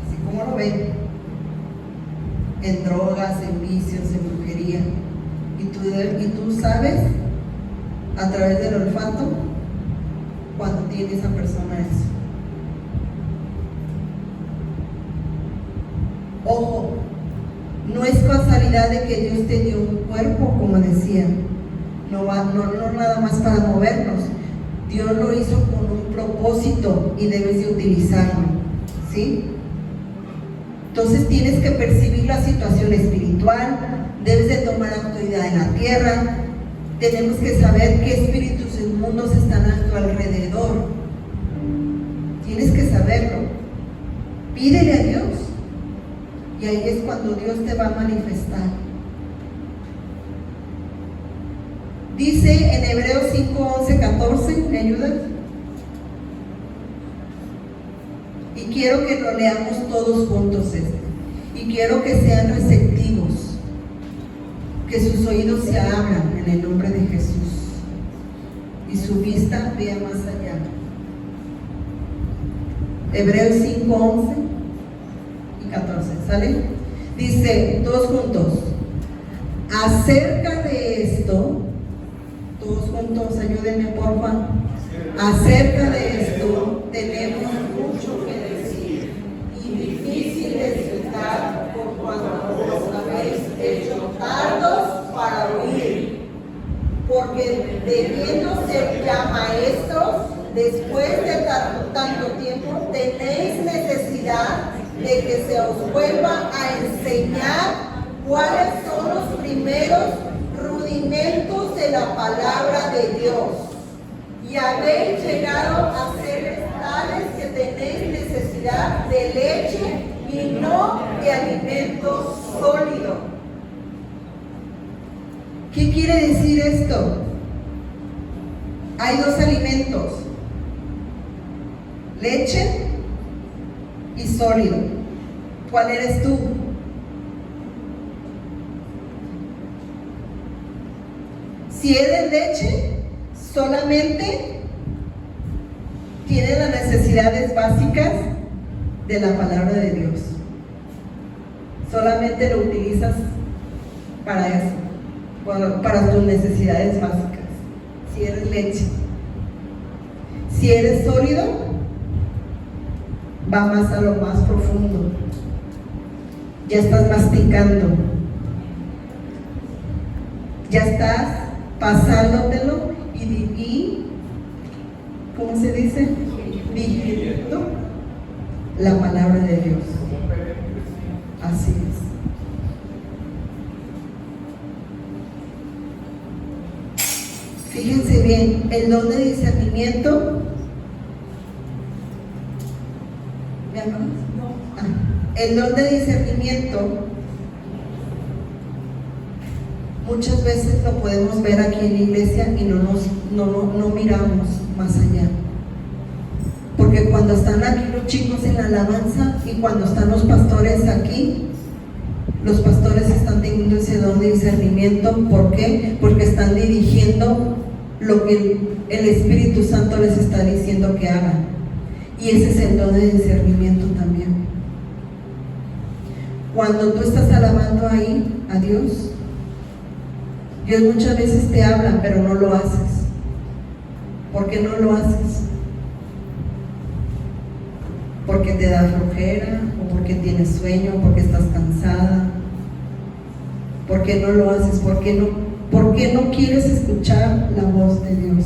[SPEAKER 2] Así como lo ven, en drogas, en vicios, en brujería. Y tú sabes a través del olfato cuando tiene esa persona eso. Ojo, no es casualidad de que Dios te dio un cuerpo, como decía, no nada más para movernos. Dios lo hizo con un propósito y debes de utilizarlo, ¿sí? Entonces tienes que percibir la situación espiritual, debes de tomar autoridad en la tierra. Tenemos que saber qué espíritus inmundos están a tu alrededor, Tienes que saberlo. Pídele a Dios. Y ahí es cuando Dios te va a manifestar. Dice en Hebreos 5, 11, 14, ¿me ayudas? Y quiero que lo leamos todos juntos Y quiero que sean receptivos, que sus oídos se abran en el nombre de Jesús y su vista vea más allá. Hebreos 5, 11 y 14, ¿sale? Dice, todos juntos, acerca de esto, todos juntos, ayúdenme por favor. Acerca de esto tenemos mucho que decir y difícil de explicar por cuanto os habéis hecho tardos para oír, porque debiendo ser ya maestros, después de tanto tiempo, tenéis necesidad de que se os vuelva a enseñar cuáles son los primeros rudimentos de la palabra de Dios. Y habéis llegado a ser tales que tenéis necesidad de leche y no de alimento sólido. ¿Qué quiere decir esto? Hay dos alimentos, leche y sólido. ¿Cuál eres tú? Si eres leche, solamente tienes las necesidades básicas de la palabra de Dios. Solamente lo utilizas para eso, para tus necesidades básicas. Si eres leche. Si eres sólido, va más a lo más profundo. Ya estás masticando. Ya estás pasándotelo y ¿cómo se dice? Digiriendo la palabra de Dios. Así es. Fíjense bien, el don de discernimiento. ¿Me amas? No. El don de discernimiento muchas veces lo podemos ver aquí en la iglesia y no miramos más allá. Porque cuando están aquí los chicos en la alabanza y cuando están los pastores aquí, los pastores están teniendo ese don de discernimiento. ¿Por qué? Porque están dirigiendo lo que el Espíritu Santo les está diciendo que hagan. Y ese es el don de discernimiento también. Cuando tú estás alabando ahí a Dios, Dios muchas veces te habla, pero no lo haces. ¿Por qué no lo haces? Porque te da flojera, o porque tienes sueño, o porque estás cansada. ¿Por qué no lo haces? ¿Por qué no quieres escuchar la voz de Dios?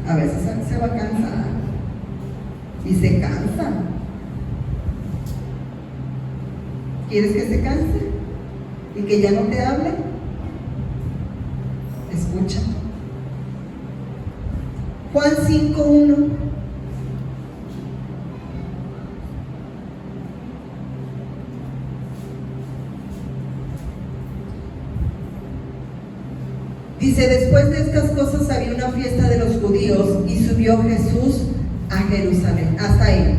[SPEAKER 2] A veces se va a cansar y se cansa. ¿Quieres que se canse y que ya no te hable? Escucha. Juan 5:1. Dice, después de estas cosas había una fiesta de los judíos y subió Jesús a Jerusalén. Hasta ahí.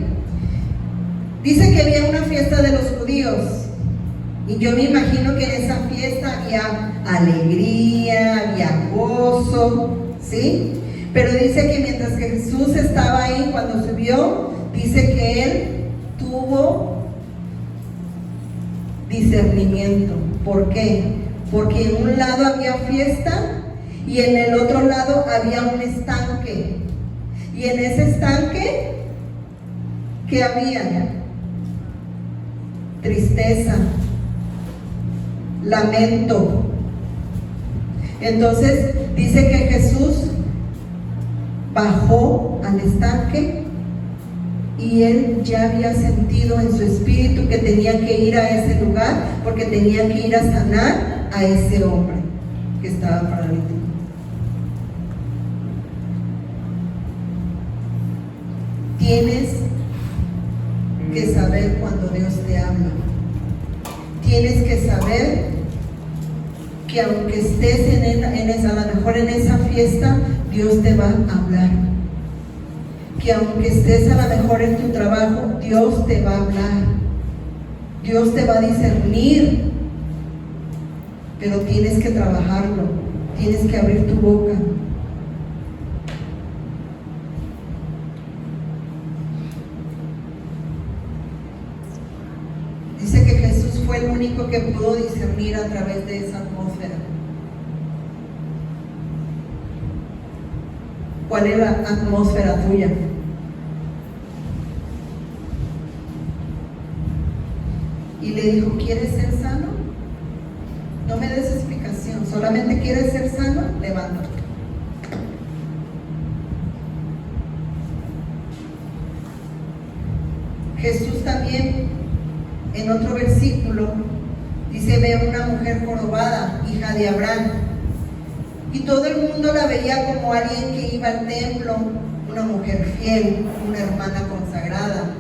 [SPEAKER 2] Dice que había una fiesta de los judíos y yo me imagino que en esa fiesta había alegría, había gozo, ¿sí? Pero dice que mientras que Jesús estaba ahí, cuando subió, dice que él tuvo discernimiento. ¿Por qué? Porque en un lado había fiesta y en el otro lado había un estanque. Y en ese estanque, ¿qué había? Tristeza, lamento. Entonces dice que Jesús bajó al estanque y él ya había sentido en su espíritu que tenía que ir a ese lugar porque tenía que ir a sanar a ese hombre que estaba paralítico. Tienes que saber cuando Dios te habla. Tienes que saber que aunque estés a lo mejor en esa fiesta, Dios te va a hablar. Que aunque estés a lo mejor en tu trabajo, Dios te va a hablar. Dios te va a discernir. Pero tienes que trabajarlo. Tienes que abrir tu boca. Dice que Jesús fue el único que pudo discernir a través de esa atmósfera. ¿Cuál es la atmósfera tuya? Y le dijo, ¿quieres ser sano? No me des explicación, solamente quieres ser sano, levántate. Jesús también, en otro versículo, dice, ve a una mujer jorobada, hija de Abraham. Y todo el mundo la veía como alguien que iba al templo, una mujer fiel, una hermana consagrada,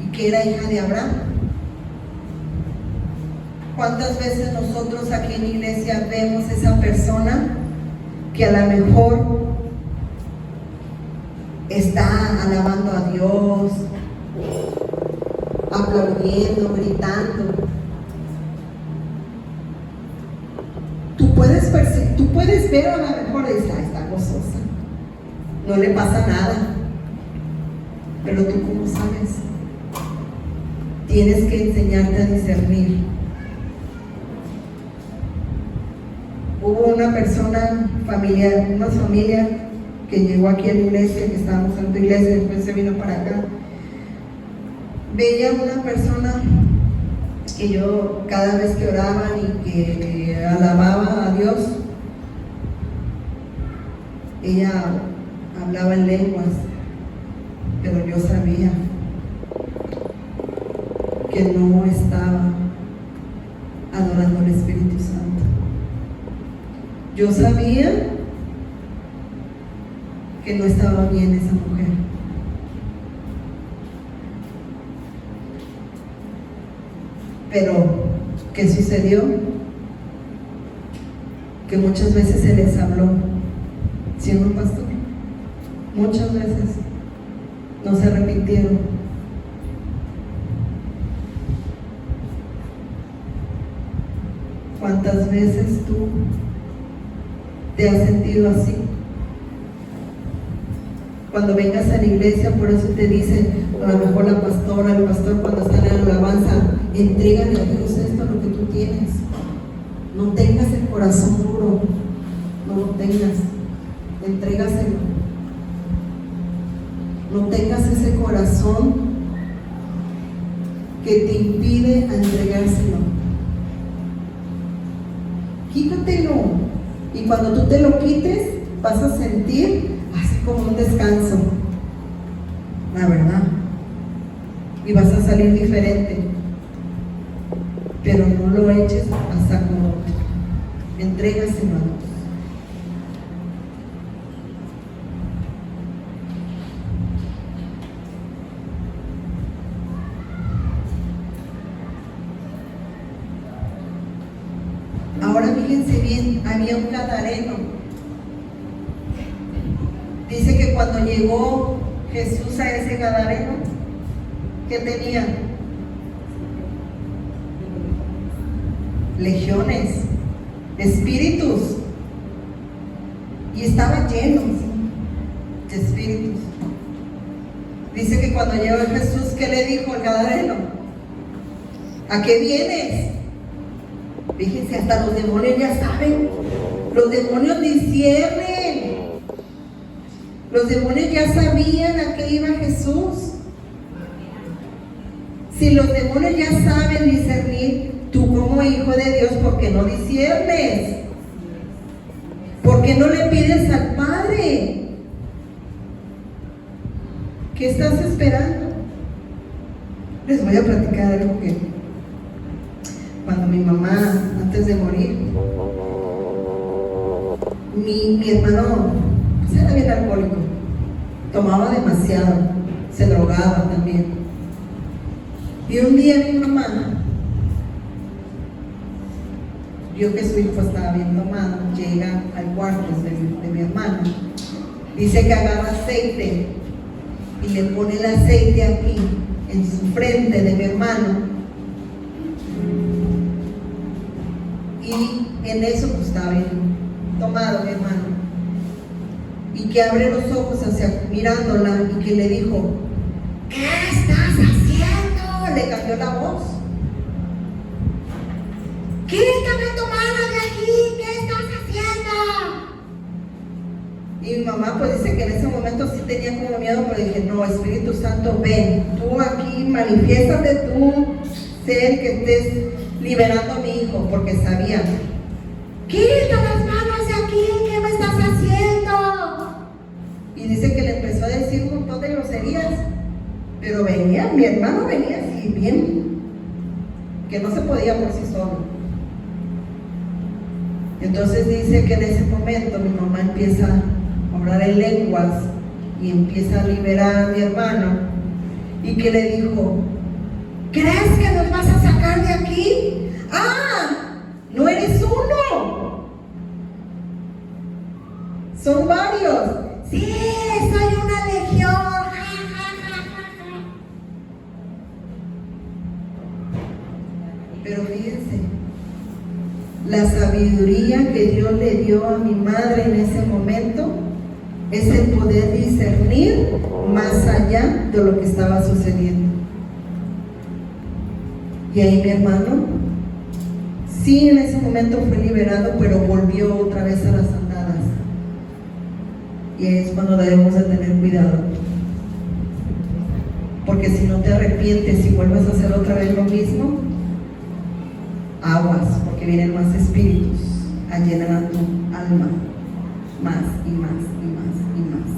[SPEAKER 2] y que era hija de Abraham. ¿Cuántas veces nosotros aquí en la iglesia vemos esa persona que a lo mejor está alabando a Dios, aplaudiendo, gritando? Tú puedes ver a lo mejor está gozosa, no le pasa nada, pero tú ¿cómo sabes? Tienes que enseñarte a discernir. Hubo una persona familiar, una familia que llegó aquí a la iglesia, que estábamos en tu iglesia, después se vino para acá. Veía una persona que yo cada vez que oraban y que alababa a Dios, ella hablaba en lenguas, pero yo sabía que no estaba adorando al Espíritu Santo. Yo sabía que no estaba bien esa mujer. Pero, ¿qué sucedió? Que muchas veces se les habló, ¿sí o no, pastor? Muchas veces no se arrepintieron. ¿Cuántas veces tú te has sentido así? Cuando vengas a la iglesia, por eso te dicen, a lo mejor la pastora, el pastor, cuando están en alabanza, entrégale a Dios esto, lo que tú tienes. No tengas el corazón duro, no lo tengas, entrégaselo. No tengas ese corazón que te impide a entregárselo. Quítatelo, y cuando tú te lo quites, vas a sentir así como un descanso, la verdad, y vas a salir diferente. Pero no lo eches a saco roto, entrégaselo a Dios. Ahora fíjense bien, había un gadareno. Dice que cuando llegó Jesús a ese gadareno, ¿qué tenía? Legiones, espíritus, y estaba lleno de espíritus. Dice que cuando llegó Jesús, ¿qué le dijo el gadareno? ¿A qué vienes? Fíjense, hasta los demonios ya saben. Los demonios disciernen. Los demonios ya sabían a qué iba Jesús. Si los demonios ya saben discernir, tú como hijo de Dios, ¿por qué no disciernes? ¿Por qué no le pides al Padre? ¿Qué estás esperando? Les voy a platicar algo que cuando mi mamá, antes de morir, mi hermano, pues era bien alcohólico, tomaba demasiado. se drogaba también. Y un día mi mamá vio que su hijo estaba bien tomado, llega al cuarto de mi hermano, dice que agarra aceite y le pone el aceite aquí, en su frente de mi hermano, y en eso pues estaba bien tomado mi hermano, y que abre los ojos mirándola y que le dijo: ¿qué estás haciendo? Le cambió la voz. Quítame tu mano de aquí, ¿qué estás haciendo? Y mi mamá pues dice que en ese momento sí tenía como miedo, pero dije: no, Espíritu Santo, ven, tú aquí manifiéstate, tú ser que estés liberando a mi hijo, porque sabía: quita las manos de aquí, ¿qué me estás haciendo? Y dice que le empezó a decir un montón de groserías, pero venía, mi hermano venía así bien, que no se podía por sí solo. Entonces dice que en ese momento mi mamá empieza a hablar en lenguas y empieza a liberar a mi hermano, y que le dijo: ¿crees que nos vas a sacar de aquí? ¡Ah! ¡No eres uno! ¡Son varios! ¡Sí! ¡Soy una legión! Pero fíjense, la sabiduría que Dios le dio a mi madre en ese momento es el poder discernir más allá de lo que estaba sucediendo. Y ahí mi hermano, sí, en ese momento fue liberado, pero volvió otra vez a las andadas. Y ahí es cuando debemos de tener cuidado, porque si no te arrepientes y vuelves a hacer otra vez lo mismo, aguas, porque vienen más espíritus a llenar a tu alma, más y más y más y más.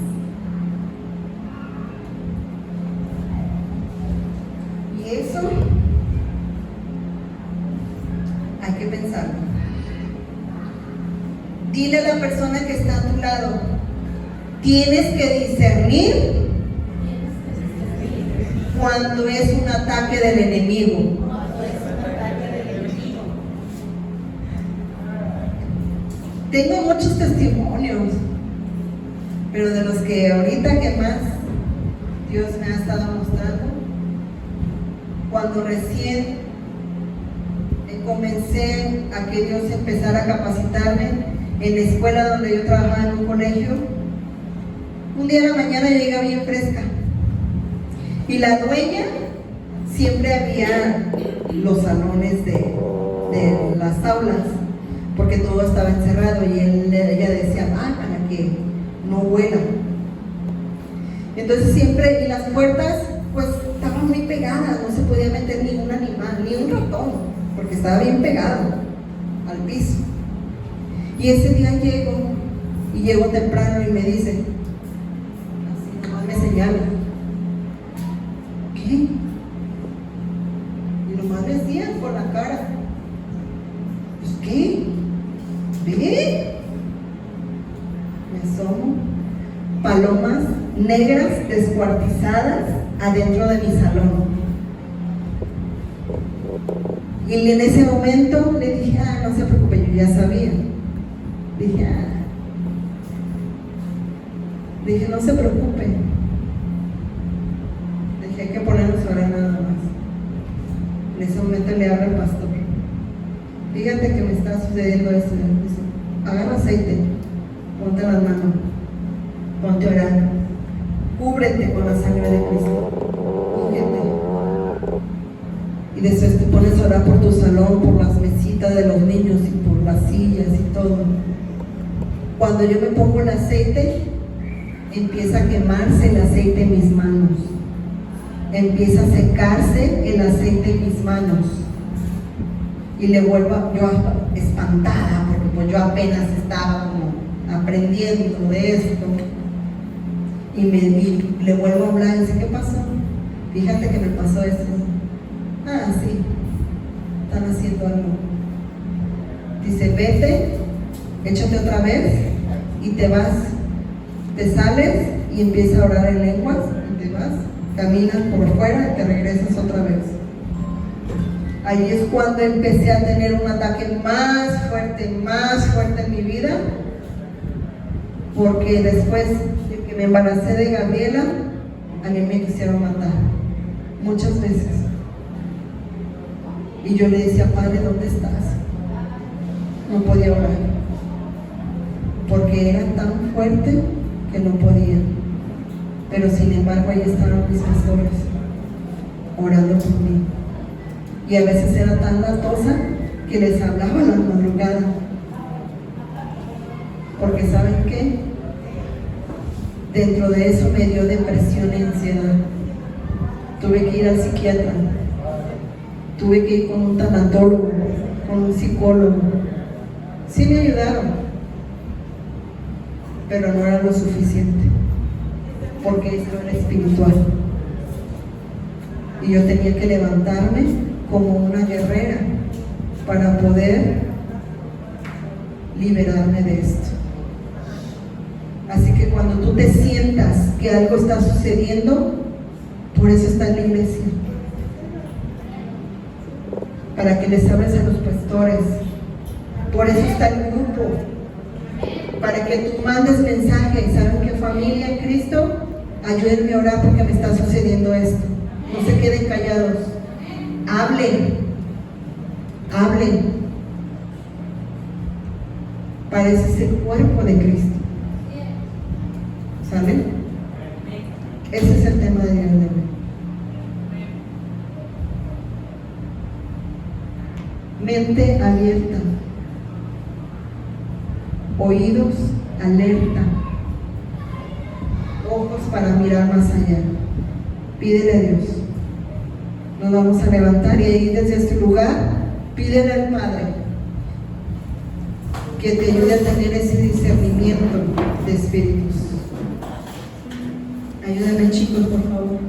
[SPEAKER 2] Y eso hay que pensarlo. Dile a la persona que está a tu lado: tienes que discernir cuando es un ataque del enemigo. Tengo muchos testimonios, pero de los que ahorita que más Dios me ha estado mostrando, cuando recién comencé a que Dios empezara a capacitarme en la escuela donde yo trabajaba en un colegio, un día de la mañana llegué bien fresca, y la dueña siempre había los salones de las aulas, porque todo estaba encerrado, y ella decía: para que no huela. Entonces siempre, y las puertas pues estaban muy pegadas, no se podía meter ningún animal, ni un ratón, porque estaba bien pegado al piso. Y ese día llego temprano y me dice, así nomás me señala: ¿qué? Y nomás me decía por la cara: pues ¿qué? ¿Ve? Me asomo, palomas negras descuartizadas adentro de mi salón. Y en ese momento le dije: no se preocupe, yo ya sabía. Dije, no se preocupe. Dije, hay que ponernos a orar nada más. En ese momento le habla el pastor: fíjate que me está sucediendo esto. Dice: agarra aceite, ponte las manos, ponte a orar, cúbrete con la sangre de Cristo. Fíjate. Y después te pones a orar por tu salón, por las mesitas de los niños y por las sillas y todo. Cuando yo me pongo el aceite, empieza a quemarse el aceite en mis manos, empieza a secarse el aceite en mis manos, y le vuelvo yo espantada, porque pues yo apenas estaba como aprendiendo de esto, y le vuelvo a hablar y dice: ¿qué pasó? Fíjate que me pasó esto. Ah, sí, están haciendo algo. Dice: vete, échate otra vez y te vas, te sales y empiezas a orar en lenguas y te vas caminas por fuera y te regresas otra vez. Ahí es cuando empecé a tener un ataque más fuerte en mi vida, porque después de que me embaracé de Gabriela, a mí me quisieron matar, muchas veces. Y yo le decía, Padre, ¿dónde estás? No podía orar, porque era tan fuerte que no podía. Pero sin embargo, ahí estaban mis pastores, orando por mí. Y a veces era tan latosa que les hablaba a la madrugada. Porque ¿saben qué? Dentro de eso me dio depresión y ansiedad. Tuve que ir al psiquiatra. Tuve que ir con un tanatólogo, con un psicólogo. Sí me ayudaron, pero no era lo suficiente, porque esto era espiritual. Y yo tenía que levantarme como una guerrera para poder liberarme de esto. Así que cuando tú te sientas que algo está sucediendo, por eso está la iglesia, para que les hables a los pastores. Por eso está el grupo, para que tú mandes mensajes. ¿Saben qué, familia en Cristo? Ayúdenme a orar porque me está sucediendo esto. No se queden callados. Hablen. Pareces el cuerpo de Cristo. ¿Saben? Ese es el tema de hoy. Mente abierta, oídos alerta, ojos para mirar más allá. Pídele a Dios. Nos vamos a levantar y ahí desde este lugar pídele al Padre que te ayude a tener ese discernimiento de espíritus. Ayúdame, chicos, por favor.